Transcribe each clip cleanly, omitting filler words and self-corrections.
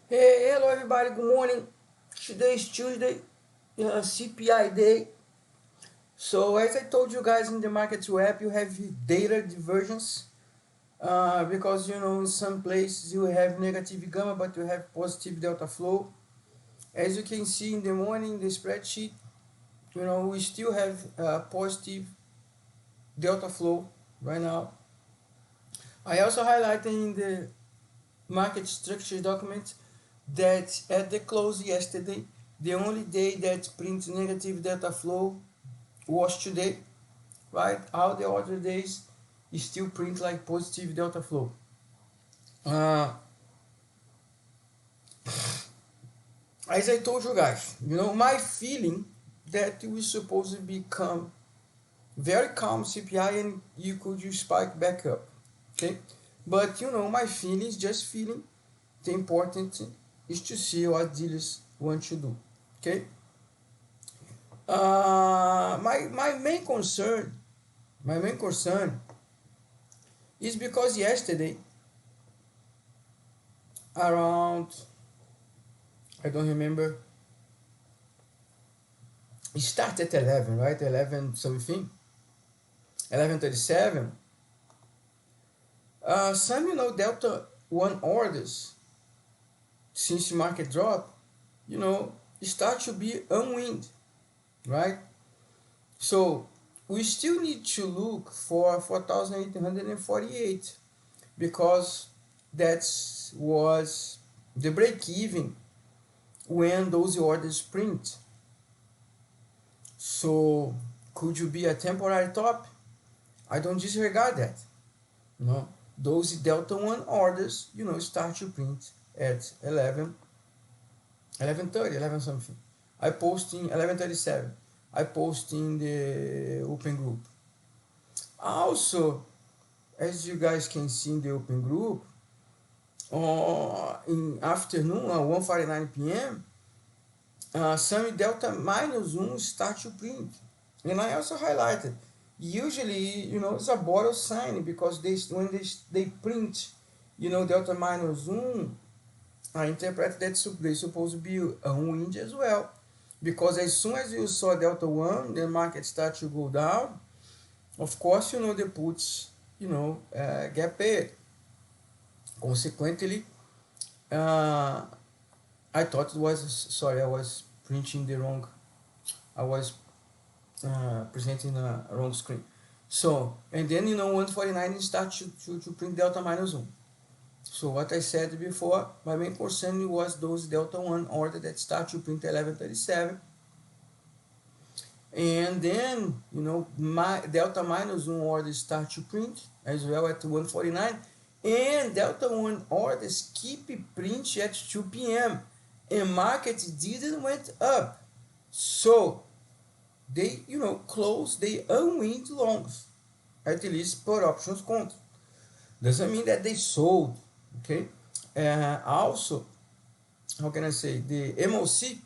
Hey, hello everybody, good morning. Today is Tuesday, CPI day. So as I told you guys in the market web, you have data divergence because in some places you have negative gamma but you have positive delta flow. As you can see in the morning, the spreadsheet, we still have positive delta flow right now. I also highlighted in the market structure document that at the close yesterday, the only day that prints negative data flow was today, right? All the other days still print like positive delta flow. Uh, as I told you guys, my feeling that we supposed to become very calm CPI and you could just spike back up, okay? But my feeling is just feeling. The important is to see what dealers want to do, okay? My main concern is because yesterday around, I don't remember, it started at 11, right? 11 something, 11:37. Some delta one orders since the market drop, you know start to be unwind, right? So we still need to look for 4,848 because that was the break even when those orders print. So could you be a temporary top? I don't disregard that. No, those delta one orders, start to print at 11, 11:30, 11 something. I post in 11:37. I post in the open group. Also, as you guys can see in the open group, in afternoon at 1:49 p.m., some delta minus 1 start to print. And I also highlighted, usually, it's a bottle sign because when they print, delta minus 1, I interpret that they're supposed to be a wind as well. Because as soon as you saw delta 1, the market start to go down, of course, the puts, get paid. Consequently, uh, I thought it was, sorry, I was printing the wrong, I was presenting a wrong screen. So, and then 149 start to print delta minus 1. So what I said before, my main concern was those delta 1 order that start to print 11:37. And then, my delta minus 1 orders start to print as well at 149. And delta 1 orders keep print at 2 p.m. And market didn't went up. So they, close, they unwind longs, at least per options contract. Doesn't mean that they sold, okay? Also, how can I say, the MOC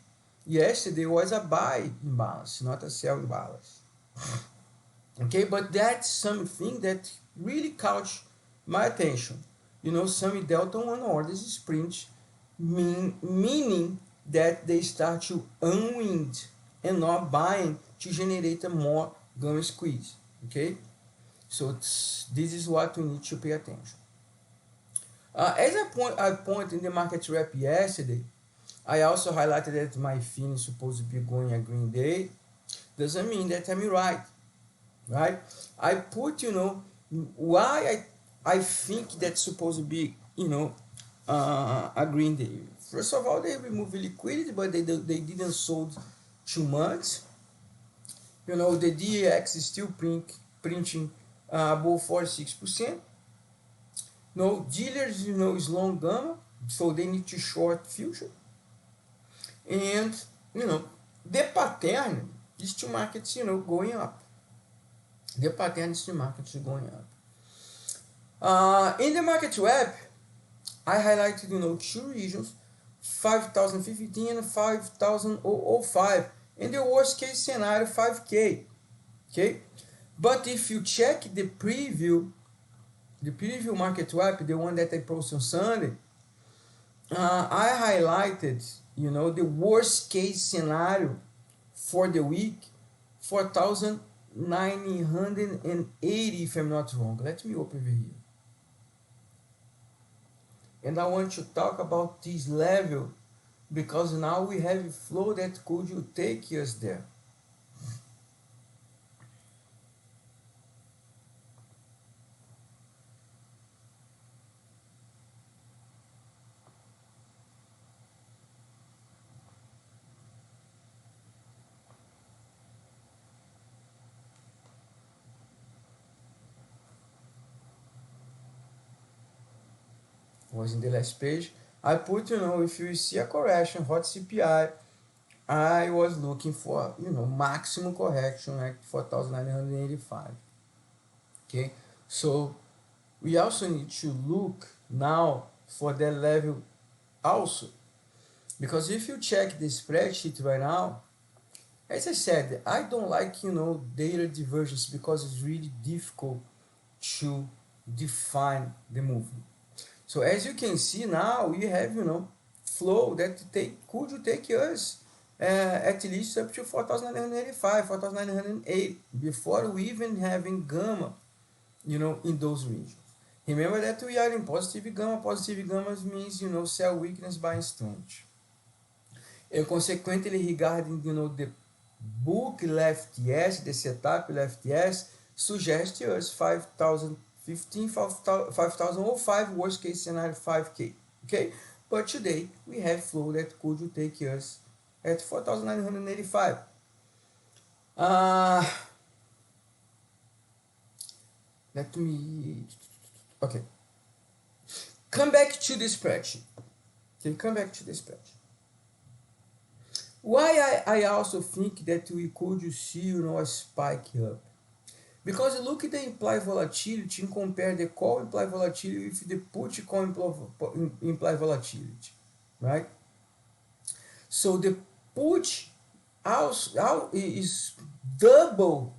yesterday was a buy imbalance, not a sell imbalance. Okay, but that's something that really caught my attention. Some delta 1 orders sprint, meaning that they start to unwind and not buying to generate a more gamma squeeze. Okay, so this is what we need to pay attention. As I point in the market wrap yesterday, I also highlighted that my fin is supposed to be going a green day. Doesn't mean that I'm right? I put, why I think that's supposed to be, a green day. First of all, they removed liquidity, but they didn't sold too much. The DAX is still printing above 46%. No dealers, is long gamma, so they need to short future. And, the pattern is to markets, going up. The pattern is to markets going up. In the market web, I highlighted, two regions, 5,015 and 5,005. In the worst case scenario, 5K. Okay? But if you check the preview market web, the one that I posted on Sunday, I highlighted, the worst case scenario for the week, 4,980 if I'm not wrong. Let me open over here. And I want to talk about this level because now we have a flow that could you take us there. Was in the last page. I put, if you see a correction, hot CPI, I was looking for, maximum correction at 4,985. Okay, so we also need to look now for that level also, because if you check the spreadsheet right now, as I said, I don't like, data divergence because it's really difficult to define the movement. So as you can see now, we have, flow that could take us at least up to 4,985, 4,908 before we even having gamma, in those regions. Remember that we are in positive gamma. Positive gamma means, sell weakness by instrument. And consequently, regarding, the book left yes, the setup left yes, suggests to us 5,015, 5,005, worst case scenario 5K. Okay? But today, we have flow that could take us at 4,985. Let me... Okay. Come back to the spreadsheet. Okay, come back to the spreadsheet. Why I also think that we could see, a spike up? Because look at the implied volatility and compare the call implied volatility with the put call implied volatility, right? So the put also is double,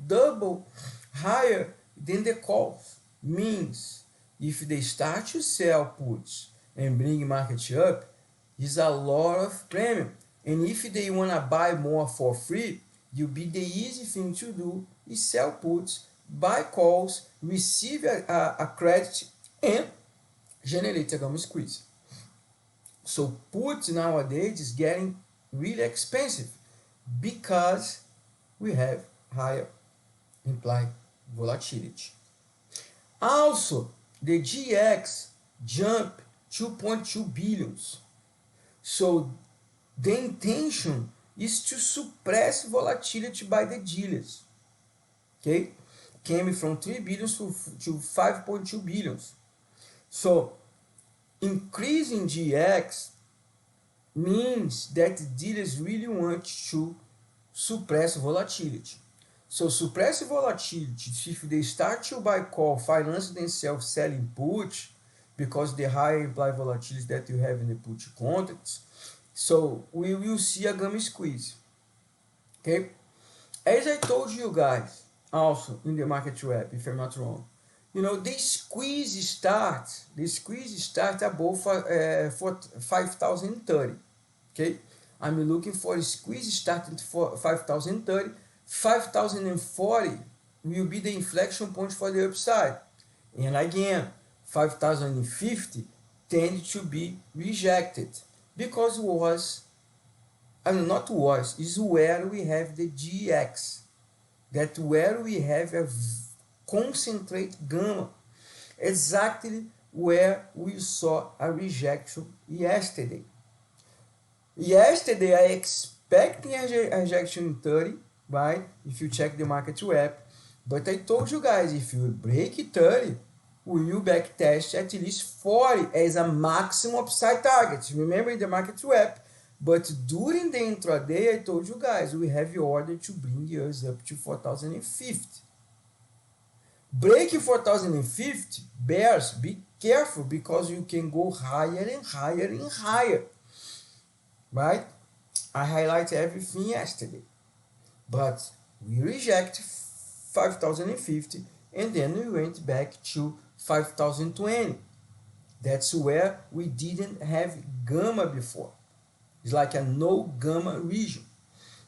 double higher than the calls. Means if they start to sell puts and bring market up, is a lot of premium. And if they want to buy more for free, you'll be the easy thing to do is sell puts, buy calls, receive a credit, and generate a gamma squeeze. So put nowadays is getting really expensive because we have higher implied volatility. Also, the GX jumped 2.2 billions. So the intention is to suppress volatility by the dealers. Okay? Came from 3 billions to 5.2 billions. So increasing GX means that dealers really want to suppress volatility. So suppress volatility, if they start to buy call, finance themselves selling put, because the higher implied volatility that you have in the put contracts, so we will see a gamma squeeze. Okay? As I told you guys, also in the market wrap, if I'm not wrong, the squeeze starts above for 5,030. Okay, I'm looking for a squeeze starting for 5,030. 5,040 will be the inflection point for the upside. And again, 5,050 tend to be rejected because is where we have the GX. That where we have a concentrate gamma. Exactly where we saw a rejection yesterday. Yesterday, I expecting a rejection in 30, right? If you check the market wrap. But I told you guys, if you break 30, we will backtest at least 40 as a maximum upside target. Remember in the market wrap. But during the intraday, I told you guys, we have the order to bring us up to 4,050. Breaking 4,050, bears, be careful because you can go higher and higher and higher. Right? I highlighted everything yesterday. But we reject 5,050 and then we went back to 5,020. That's where we didn't have gamma before. It's like a no gamma region.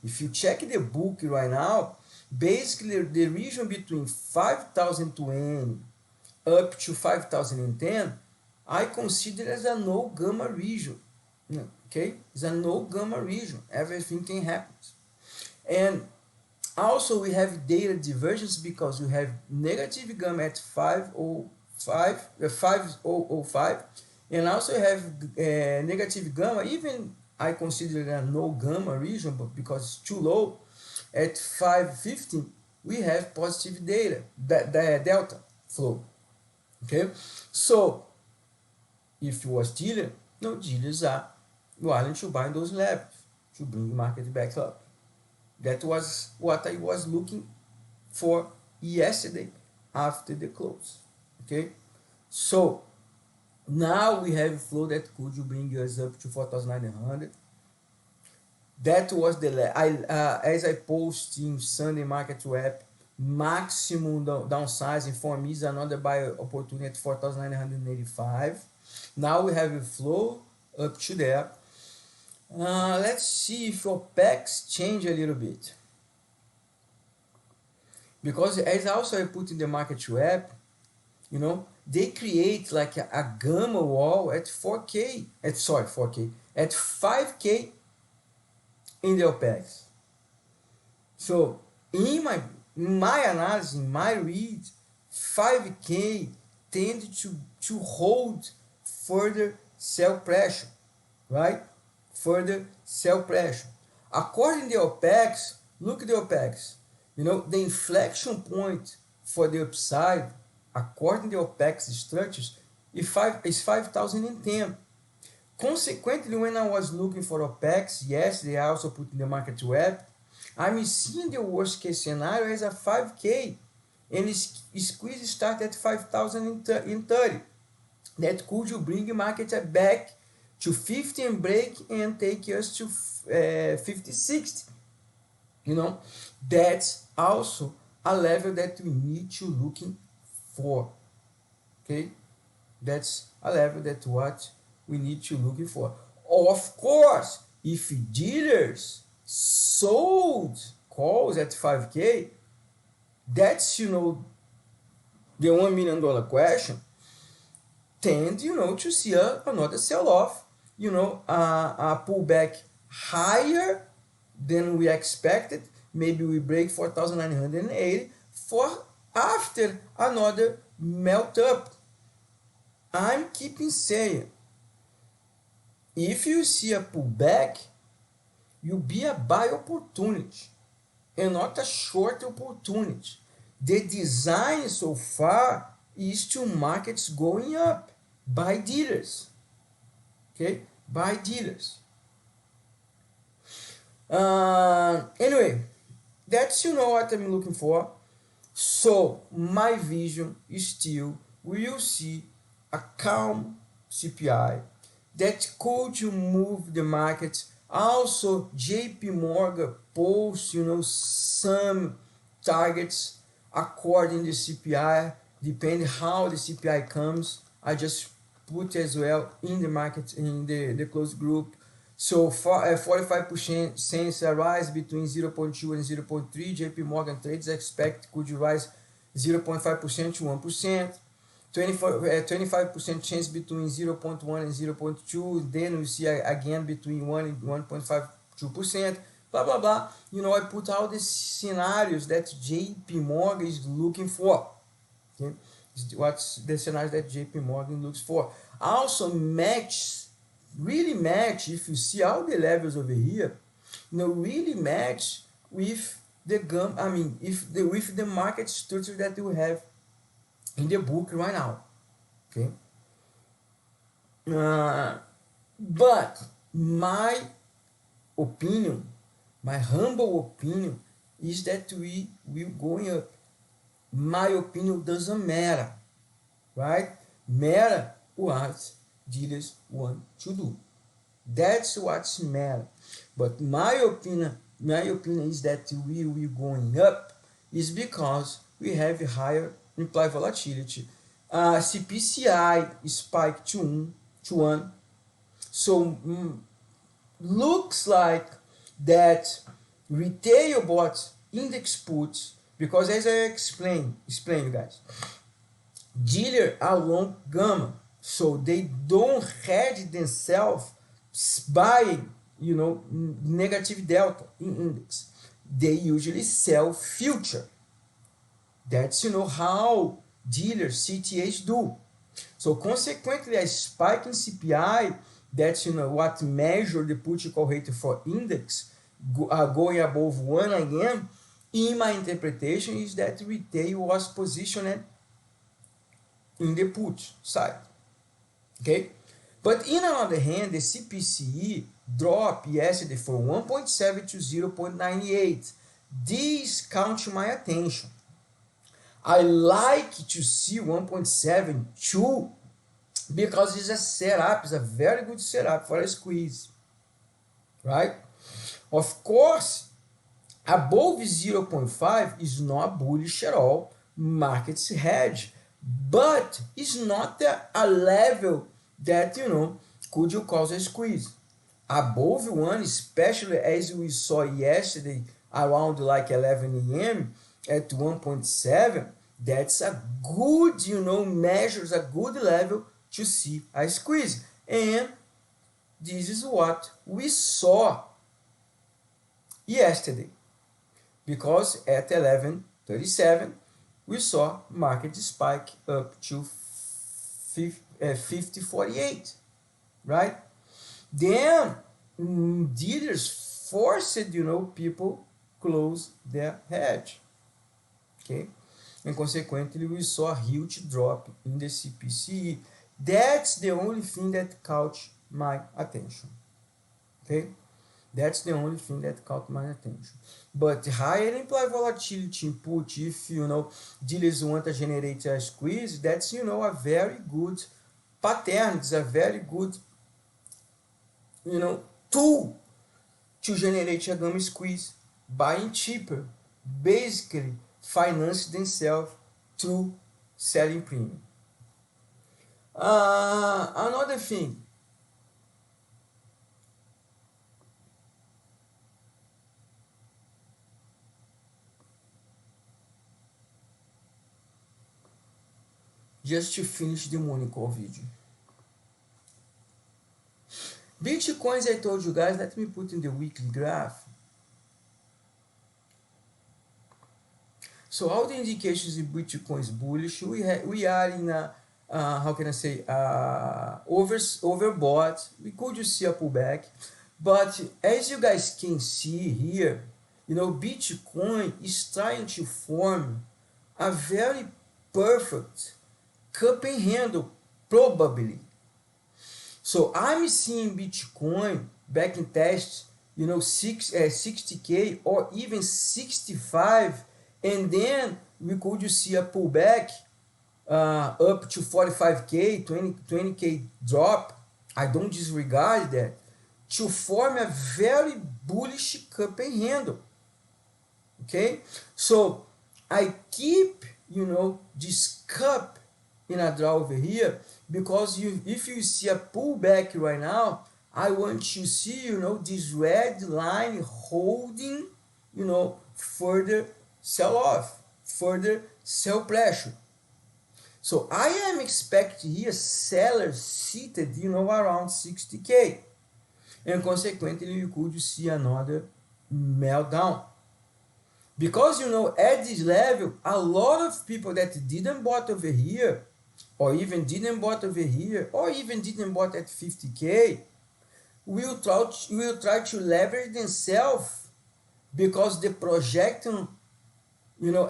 If you check the book right now, basically the region between 5020 up to 5010, I consider as a no gamma region. Okay, it's a no gamma region. Everything can happen. And also we have data divergence because we have negative gamma at 5005, and also have negative gamma, even I consider it a no gamma region, but because it's too low, at 515 we have positive data, the delta flow. Okay, so if you was dealer, no, dealers are willing to buy those levels to bring the market back up. That was what I was looking for yesterday after the close. Okay, so now we have a flow that could bring us up to 4,900. That was the as I post in Sunday Market Wrap, maximum downsizing for me is another buy opportunity at 4,985. Now we have a flow up to there. Let's see if OPEX change a little bit, because as also I put in the Market Wrap, they create like a gamma wall at 4K, at 5K in the OPEX. So in my analysis, in my read, 5K tend to hold further sell pressure, right? Further sell pressure. According to the OPEX, look at the OPEX. The inflection point for the upside, according to the OPEX structures, is 5,010. Consequently, when I was looking for OPEX, yes, they also put in the Market Wrap, I'm seeing the worst case scenario as a 5K, and squeeze start at 5,030. That could bring the market back to 50 and break and take us to 50, 60. That's also a level that we need to looking for. Okay, that's a level that what we need to looking for. Of course, if dealers sold calls at 5K, that's the $1 million question. Tend to see another sell-off, a pullback higher than we expected. Maybe we break 4,980 for after another melt up. I'm keeping saying, if you see a pullback, you'll be a buy opportunity and not a short opportunity. The design so far is to markets going up by dealers. Okay, by dealers. Anyway, that's what I'm looking for. So my vision is still we will see a calm CPI that could move the market. Also, JP Morgan posts some targets according to the CPI, depending how the CPI comes. I just put as well in the market, in the closed group. So 45% since a rise between 0.2 and 0.3. JP Morgan trades expect could rise 0.5% to 1%. 25% chance between 0.1 and 0.2. Then we see again between 1 and 1.52%. Blah blah blah. I put all the scenarios that JP Morgan is looking for. Okay, what's the scenarios that JP Morgan looks for? Also really match. If you see all the levels over here, really match with the with the market structure that you have in the book right now. Okay, but my opinion, my humble opinion, is that we will going up. My opinion doesn't matter, right? Matter what dealers want to do. That's what's matter. But my opinion is that we will going up is because we have higher implied volatility. CPCI spiked to 1. So looks like that retail bought index puts, because as I explain you guys, dealer are long gamma, so they don't hedge themselves buying, negative delta in index. They usually sell future. That's how dealers, CTAs do. So consequently, a spike in CPI, that's what measure the put call rate for index, going above 1 again, in my interpretation is that retail was positioned in the put side. Okay? But in another hand, the CPCE dropped yesterday from 1.7 to 0.98. This caught my attention. I like to see 1.72 because it's a setup, it's a very good setup for a squeeze, right? Of course, above 0.5 is not bullish at all, market's hedge, but it's not a level that, could you cause a squeeze. Above 1, especially as we saw yesterday around like 11 a.m. at 1.7, that's a good, measures a good level to see a squeeze. And this is what we saw yesterday, because at 11:37 we saw market spike up to 50.48, right? Then dealers forced, people close their hedge, okay? And consequently, we saw a huge drop in the CPCE. That's the only thing that caught my attention, okay? That's the only thing that caught my attention. But higher implied volatility input, if, dealers want to generate a squeeze, that's, a very good pattern. It's a very good, tool to generate a gamma squeeze, buying cheaper, basically finance themselves through selling premium. Another thing, just to finish the morning call video. Bitcoins, I told you guys, let me put in the weekly graph. So all the indications in Bitcoin is bullish. We are in a, how can I say, overbought. We could just see a pullback. But as you guys can see here, Bitcoin is trying to form a very perfect cup and handle, probably. So I'm seeing Bitcoin back in test, 60K or even 65, and then we could see a pullback up to 45K, 20K drop. I don't disregard that, to form a very bullish cup and handle. Okay, so I keep, this cup in a draw over here, because if you see a pullback right now, I want to see, this red line holding, further sell off, further sell pressure. So I am expecting here sellers seated, around 60K. And consequently, you could see another meltdown. Because, at this level, a lot of people that didn't bought over here, or even didn't bought over here, or even didn't bought at 50K, will try to leverage themselves, because the projection,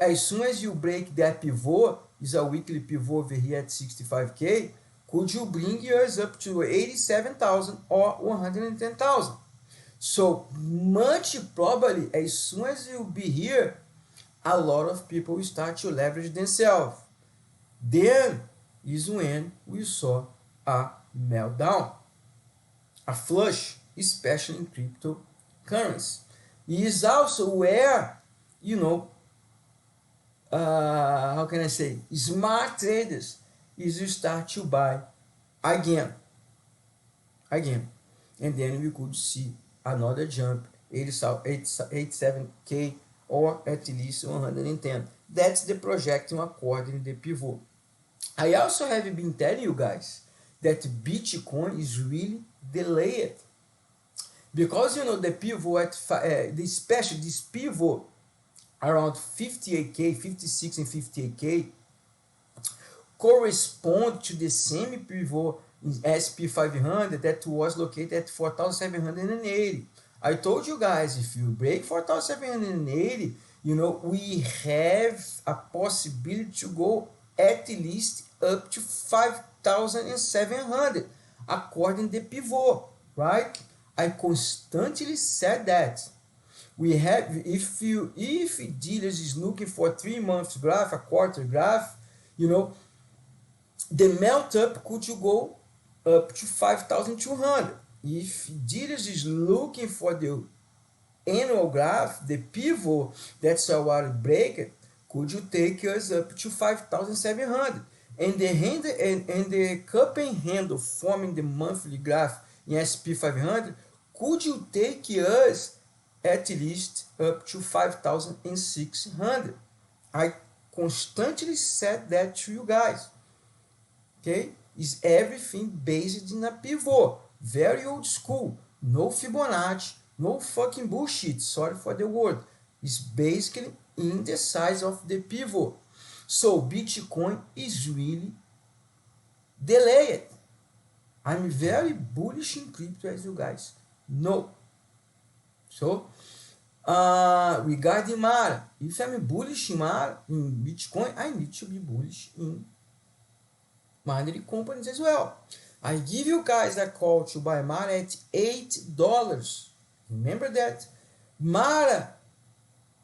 as soon as you break that pivot, is a weekly pivot over here at 65K, could you bring yours up to 87,000 or 110,000? So much probably, as soon as you be here, a lot of people will start to leverage themselves. Then is when we saw a meltdown, a flush, especially in cryptocurrency. It is also where, how can I say, smart traders is you start to buy again, and then we could see another jump, 87K or at least 110. That's the projecting according to the pivot. I also have been telling you guys that Bitcoin is really delayed because the pivot at this pivot around 58K, 56 and 58K correspond to the same pivot in SP500 that was located at 4,780. I told you guys, if you break 4,780, we have a possibility to go at least up to 5,700 according to the pivot, right? I constantly said that. We have, if dealers is looking for 3 months graph, a quarter graph, the melt up could go up to 5,200. If dealers is looking for the annual graph, the pivot that's our break, could you take us up to 5,700? And the cup and handle forming the monthly graph in SP500, could you take us at least up to 5,600? I constantly said that to you guys. Okay, is everything based in a pivot, very old school, no Fibonacci, no fucking bullshit, sorry for the word. It's basically in the size of the pivot. So Bitcoin is really delayed. I'm very bullish in crypto, as you guys know. So regarding Mara, if I'm bullish in Mara, in Bitcoin, I need to be bullish in mining companies as well. I give you guys a call to buy Mara at $8. Remember that Mara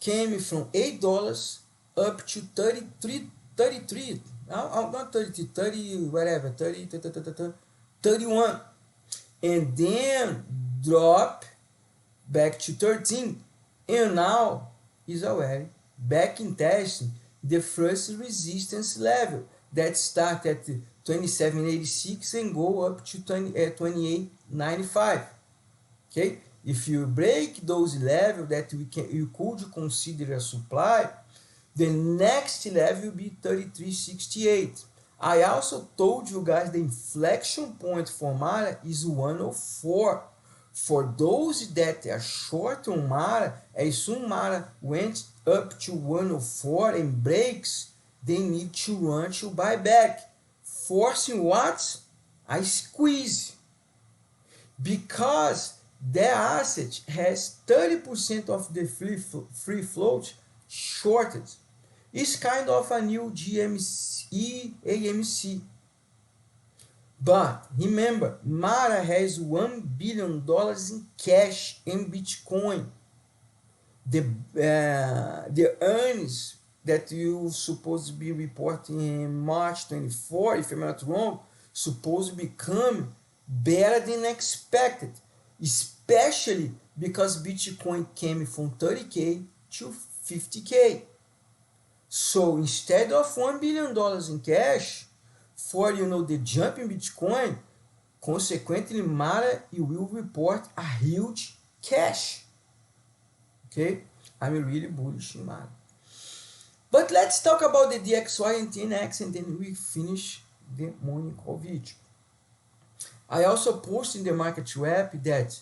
came from $8 up to 33, not 30, 30, whatever, 30, 31, and then drop back to 13, and now is already back in testing the first resistance level that start at 27.86 and go up to 28.95. Okay, if you break those levels that you could consider a supply, the next level will be 33.68. I also told you guys the inflection point for Mara is 104. For those that are short on Mara, as soon Mara went up to 104 and breaks, they need to run to buy back, forcing what? A squeeze. Because their asset has 30% of the free float shorted. It's kind of a new GME AMC. But remember, Mara has $1 billion in cash in Bitcoin. The earnings that you supposed to be reporting in March 24, if I'm not wrong, supposed to become better than expected, especially because Bitcoin came from 30K to 50K. So instead of $1 billion in cash, for the jump in Bitcoin, consequently Mara will report a huge cash. Okay, I'm really bullish in Mara. But let's talk about the DXY and TNX, and then we finish the morning call video. I also posted in the market wrap that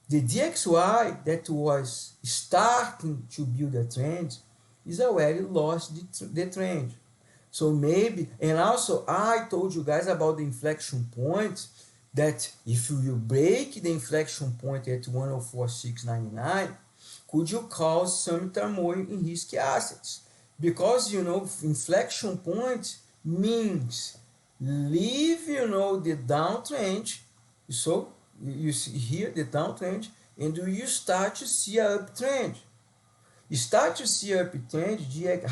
the DXY that was starting to build a trend is already lost the trend. So maybe, and also I told you guys about the inflection point, that if you break the inflection point at 104,699, could you cause some turmoil in risky assets? Because inflection point means leave the downtrend. So you see here the downtrend, and you start to see an uptrend. You start to see an uptrend.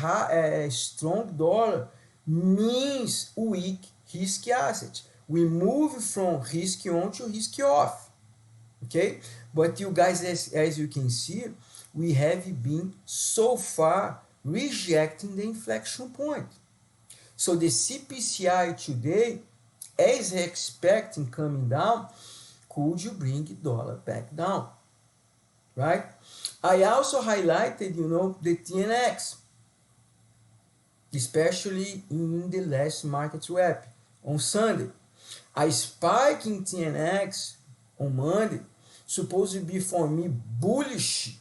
A strong dollar means weak risky asset. We move from risk on to risk off. Okay, but you guys, as you can see, we have been so far rejecting the inflection point. So the CPCI today, as expecting coming down, could you bring dollar back down, right? I also highlighted, the TNX, especially in the last market wrap on Sunday. A spike in TNX on Monday supposed to be for me bullish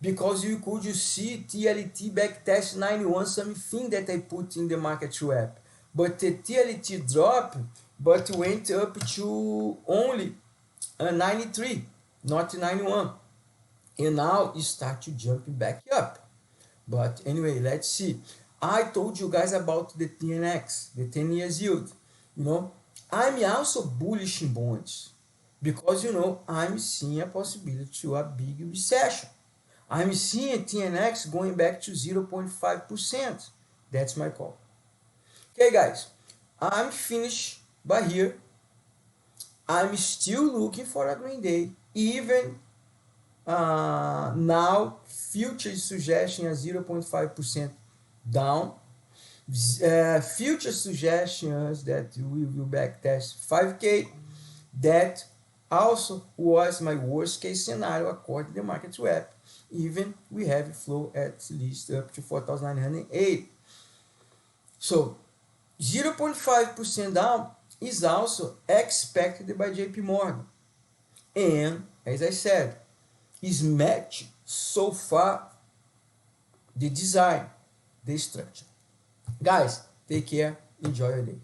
because you could see TLT backtest 91, something that I put in the market wrap. But the TLT dropped, but went up to only 93, not 91. And now it start to jump back up. But anyway, let's see. I told you guys about the TNX, the 10 years yield. I'm also bullish in bonds because, I'm seeing a possibility to a big recession. I'm seeing TNX going back to 0.5%. That's my call. Okay, guys, I'm finished by here. I'm still looking for a green day, even now future suggestion is 0.5% down. Future suggestions that we will backtest 5K. That also was my worst case scenario according to the market wrap. Even we have flow at least up to 4,908. So 0.5% down is also expected by JP Morgan. And as I said, is matched so far the design, the structure. Guys, take care, enjoy your day.